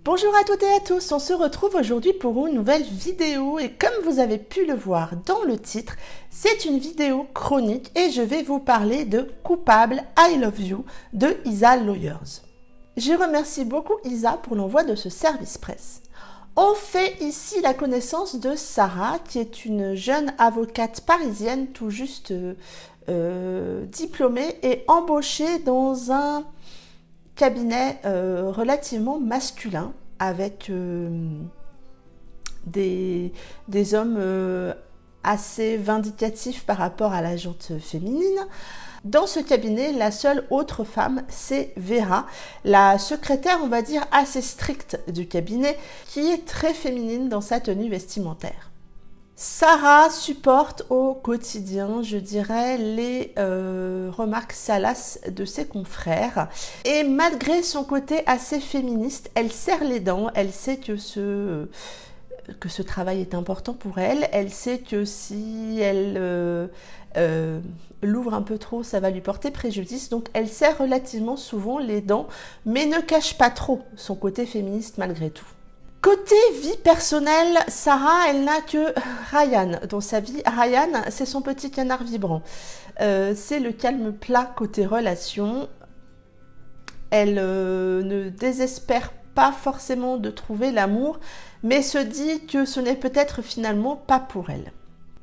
Bonjour à toutes et à tous, on se retrouve aujourd'hui pour une nouvelle vidéo et comme vous avez pu le voir dans le titre, c'est une vidéo chronique et je vais vous parler de Coupable, I Love You de Isa Lawyers. Je remercie beaucoup Isa pour l'envoi de ce service presse. On fait ici la connaissance de Sarah qui est une jeune avocate parisienne tout juste diplômée et embauchée dans un cabinet relativement masculin avec des hommes assez vindicatifs par rapport à la gente féminine. Dans ce cabinet, la seule autre femme, c'est Vera, la secrétaire, on va dire, assez stricte du cabinet, qui est très féminine dans sa tenue vestimentaire. Sarah supporte au quotidien, je dirais, les remarques salaces de ses confrères. Et malgré son côté assez féministe, elle serre les dents, elle sait que ce travail est important pour elle. Elle sait que si elle l'ouvre un peu trop, ça va lui porter préjudice. Donc elle serre relativement souvent les dents, mais ne cache pas trop son côté féministe malgré tout. Côté vie personnelle, Sarah, elle n'a que Ryan dans sa vie. Ryan, c'est son petit canard vibrant. C'est le calme plat côté relation. Elle ne désespère pas forcément de trouver l'amour, mais se dit que ce n'est peut-être finalement pas pour elle.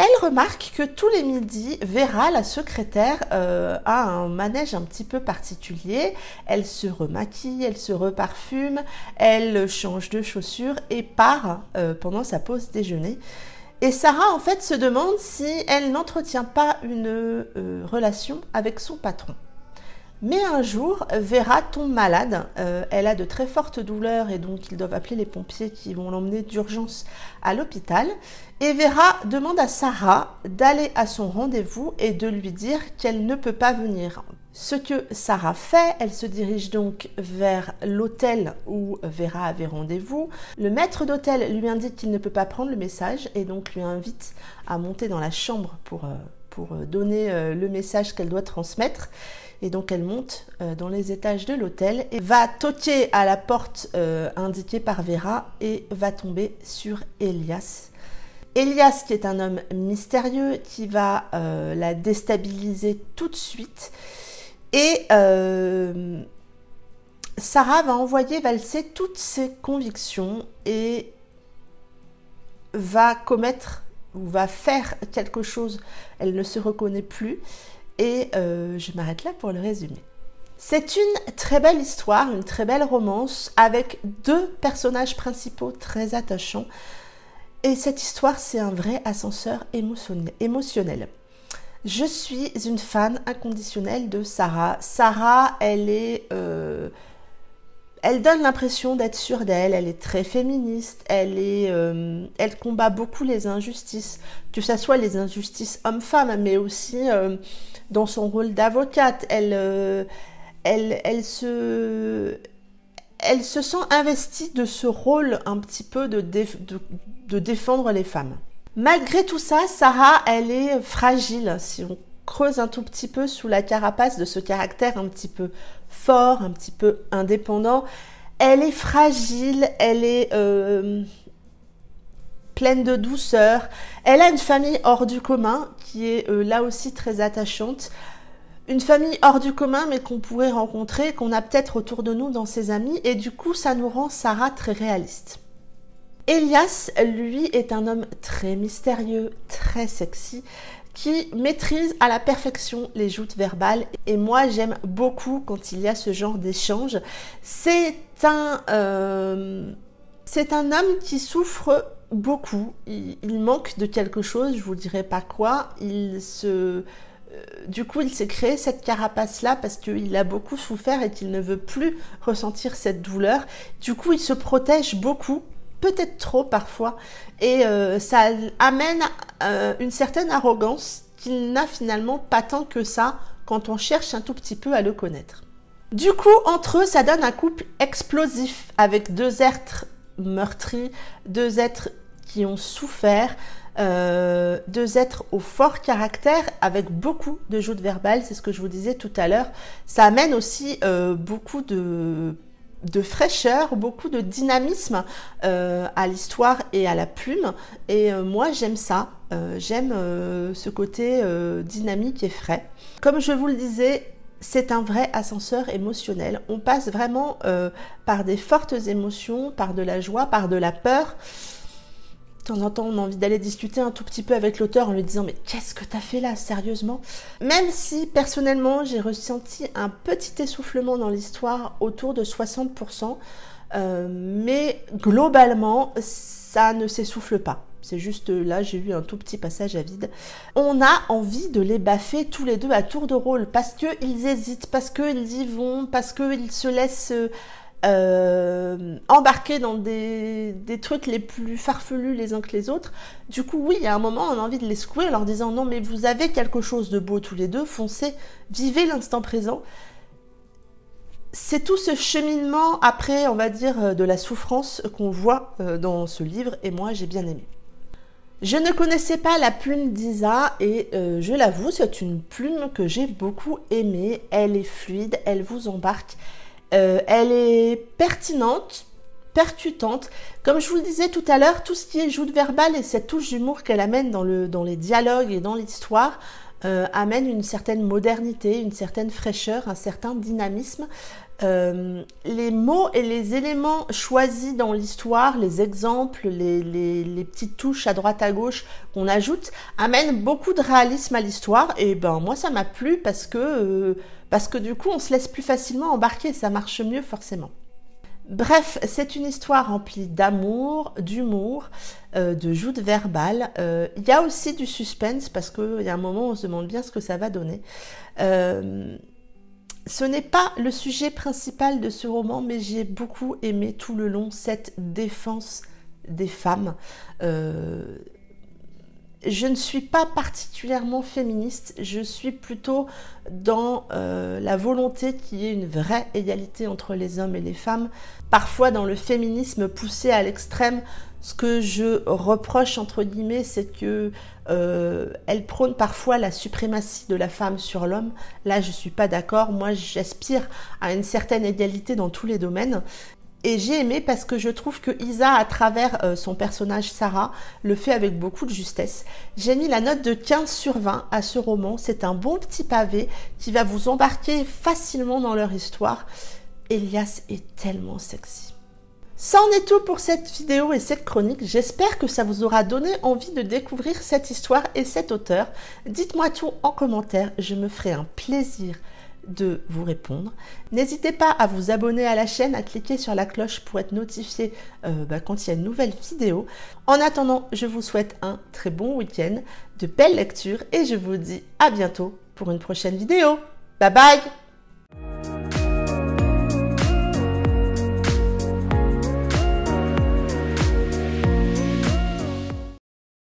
Elle remarque que tous les midis, Vera, la secrétaire, a un manège un petit peu particulier. Elle se remaquille, elle se reparfume, elle change de chaussures et part pendant sa pause déjeuner. Et Sarah, en fait, se demande si elle n'entretient pas une relation avec son patron. Mais un jour, Vera tombe malade, elle a de très fortes douleurs et donc ils doivent appeler les pompiers qui vont l'emmener d'urgence à l'hôpital. Et Vera demande à Sarah d'aller à son rendez-vous et de lui dire qu'elle ne peut pas venir. Ce que Sarah fait, elle se dirige donc vers l'hôtel où Vera avait rendez-vous. Le maître d'hôtel lui indique qu'il ne peut pas prendre le message et donc lui invite à monter dans la chambre pour donner le message qu'elle doit transmettre. Et donc elle monte dans les étages de l'hôtel et va toquer à la porte indiquée par Vera et va tomber sur Elias. Elias qui est un homme mystérieux qui va la déstabiliser tout de suite. Et Sarah va envoyer valser toutes ses convictions et va commettre ou va faire quelque chose. Elle ne se reconnaît plus. Et je m'arrête là pour le résumer. C'est une très belle histoire, une très belle romance avec deux personnages principaux très attachants. Et cette histoire, c'est un vrai ascenseur émotionnel. Je suis une fan inconditionnelle de Sarah. Sarah, elle donne l'impression d'être sûre d'elle, elle est très féministe, elle combat beaucoup les injustices, que ce soit les injustices hommes-femmes, mais aussi dans son rôle d'avocate. Elle se sent investie de ce rôle un petit peu de défendre les femmes. Malgré tout ça, Sarah, elle est fragile, si on creuse un tout petit peu sous la carapace de ce caractère un petit peu fort, un petit peu indépendant. Elle est fragile, elle est pleine de douceur. Elle a une famille hors du commun qui est là aussi très attachante. Une famille hors du commun mais qu'on pourrait rencontrer, qu'on a peut-être autour de nous dans ses amis et du coup ça nous rend Sarah très réaliste. Elias, lui, est un homme très mystérieux, très sexy, qui maîtrise à la perfection les joutes verbales. Et moi, j'aime beaucoup quand il y a ce genre d'échange. C'est un homme qui souffre beaucoup. Il manque de quelque chose, je vous dirai pas quoi. Du coup, il s'est créé cette carapace-là parce qu'il a beaucoup souffert et qu'il ne veut plus ressentir cette douleur. Du coup, il se protège beaucoup. Peut-être trop parfois, et ça amène une certaine arrogance qu'il n'a finalement pas tant que ça quand on cherche un tout petit peu à le connaître. Du coup, entre eux, ça donne un couple explosif avec deux êtres meurtris, deux êtres qui ont souffert, deux êtres au fort caractère avec beaucoup de joutes verbales, c'est ce que je vous disais tout à l'heure. Ça amène aussi beaucoup de de fraîcheur, beaucoup de dynamisme à l'histoire et à la plume. Et moi, j'aime ça. J'aime ce côté dynamique et frais. Comme je vous le disais, c'est un vrai ascenseur émotionnel. On passe vraiment par des fortes émotions, par de la joie, par de la peur. De temps en temps, on a envie d'aller discuter un tout petit peu avec l'auteur en lui disant « Mais qu'est-ce que t'as fait là, sérieusement ?» Même si, personnellement, j'ai ressenti un petit essoufflement dans l'histoire autour de 60%, mais globalement, ça ne s'essouffle pas. C'est juste là, j'ai eu un tout petit passage à vide. On a envie de les baffer tous les deux à tour de rôle parce qu'ils hésitent, parce qu'ils y vont, parce qu'ils se laissent embarquer dans des trucs les plus farfelus les uns que les autres. Du coup, oui, il y a un moment, on a envie de les secouer en leur disant non, mais vous avez quelque chose de beau tous les deux, foncez, vivez l'instant présent. C'est tout ce cheminement après, on va dire, de la souffrance qu'on voit dans ce livre et moi, j'ai bien aimé. Je ne connaissais pas la plume d'Isa et je l'avoue, c'est une plume que j'ai beaucoup aimée. Elle est fluide, elle vous embarque. Elle est pertinente, percutante. Comme je vous le disais tout à l'heure, tout ce qui est joute verbale et cette touche d'humour qu'elle amène dans les dialogues et dans l'histoire amène une certaine modernité, une certaine fraîcheur, un certain dynamisme. Les mots et les éléments choisis dans l'histoire, les exemples, les petites touches à droite à gauche qu'on ajoute, amènent beaucoup de réalisme à l'histoire. Et ben moi ça m'a plu parce que du coup on se laisse plus facilement embarquer, ça marche mieux forcément. Bref, c'est une histoire remplie d'amour, d'humour, de joute verbale. Il y a aussi du suspense parce qu'il y a un moment où on se demande bien ce que ça va donner. Ce n'est pas le sujet principal de ce roman, mais j'ai beaucoup aimé tout le long cette défense des femmes. Je ne suis pas particulièrement féministe, je suis plutôt dans la volonté qu'il y ait une vraie égalité entre les hommes et les femmes. Parfois dans le féminisme poussé à l'extrême, ce que je reproche entre guillemets, c'est que elle prône parfois la suprématie de la femme sur l'homme. Là, je suis pas d'accord. Moi, j'aspire à une certaine égalité dans tous les domaines. Et j'ai aimé parce que je trouve que Isa, à travers son personnage Sarah, le fait avec beaucoup de justesse. J'ai mis la note de 15/20 à ce roman. C'est un bon petit pavé qui va vous embarquer facilement dans leur histoire. Elias est tellement sexy. Ça en est tout pour cette vidéo et cette chronique. J'espère que ça vous aura donné envie de découvrir cette histoire et cet auteur. Dites-moi tout en commentaire, je me ferai un plaisir de vous répondre. N'hésitez pas à vous abonner à la chaîne, à cliquer sur la cloche pour être notifié quand il y a une nouvelle vidéo. En attendant, je vous souhaite un très bon week-end, de belles lectures et je vous dis à bientôt pour une prochaine vidéo. Bye bye!